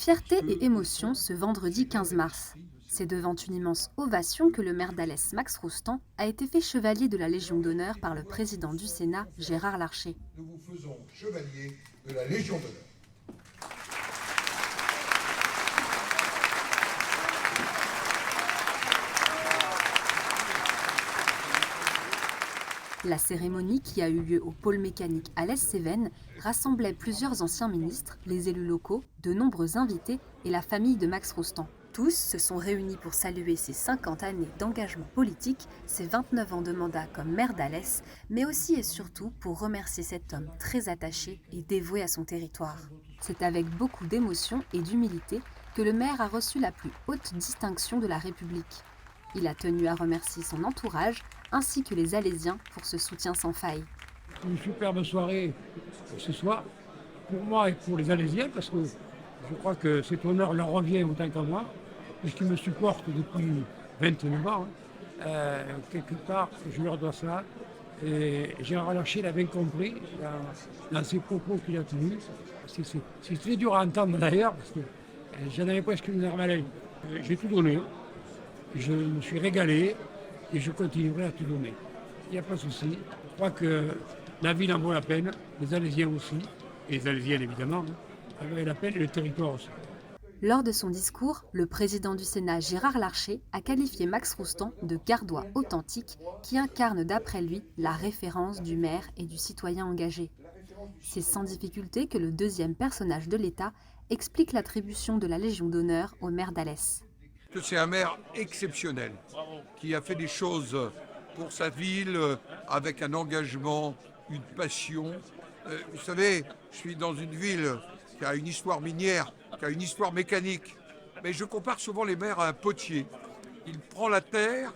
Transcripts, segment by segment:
Fierté et émotion ce vendredi 15 mars. C'est devant une immense ovation que le maire d'Alès, Max Roustan, a été fait chevalier de la Légion d'honneur par le président du Sénat, Gérard Larcher. Nous vous faisons chevalier de la Légion d'honneur. La cérémonie, qui a eu lieu au pôle mécanique Alès-Cévennes, rassemblait plusieurs anciens ministres, les élus locaux, de nombreux invités et la famille de Max Roustan. Tous se sont réunis pour saluer ses 50 années d'engagement politique, ses 29 ans de mandat comme maire d'Alès, mais aussi et surtout pour remercier cet homme très attaché et dévoué à son territoire. C'est avec beaucoup d'émotion et d'humilité que le maire a reçu la plus haute distinction de la République. Il a tenu à remercier son entourage ainsi que les Alésiens pour ce soutien sans faille. Une superbe soirée ce soir, pour moi et pour les Alésiens, parce que je crois que cet honneur leur revient autant qu'à moi, puisqu'ils me supportent depuis 29 ans. Quelque part, je leur dois ça. Et Gérard Larcher l'a bien compris dans ses propos qu'il a tenus. C'est très dur à entendre d'ailleurs, parce que j'en avais presque une larme à l'œil. J'ai tout donné, je me suis régalé et je continuerai à tout donner. Il n'y a pas de souci. Je crois que la ville en vaut la peine, les Alésiens aussi, et les Alésiennes évidemment, en vaut la peine et le territoire aussi. Lors de son discours, le président du Sénat Gérard Larcher a qualifié Max Roustan de gardois authentique qui incarne d'après lui la référence du maire et du citoyen engagé. C'est sans difficulté que le deuxième personnage de l'État explique l'attribution de la Légion d'honneur au maire d'Alès. C'est un maire exceptionnel qui a fait des choses pour sa ville avec un engagement, une passion. Vous savez, je suis dans une ville qui a une histoire minière, qui a une histoire mécanique, mais je compare souvent les maires à un potier. Il prend la terre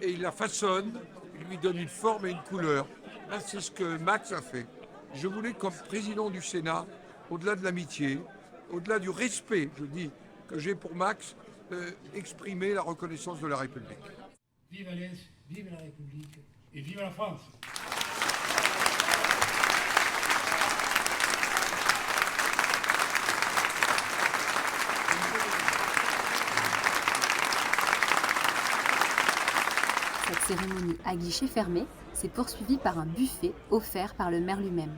et il la façonne, il lui donne une forme et une couleur. Là, c'est ce que Max a fait. Je voulais, comme président du Sénat, au-delà de l'amitié, au-delà du respect, je dis, que j'ai pour Max, exprimer la reconnaissance de la République. Vive Alès, vive la République et vive la France! Cette cérémonie à guichet fermé s'est poursuivie par un buffet offert par le maire lui-même.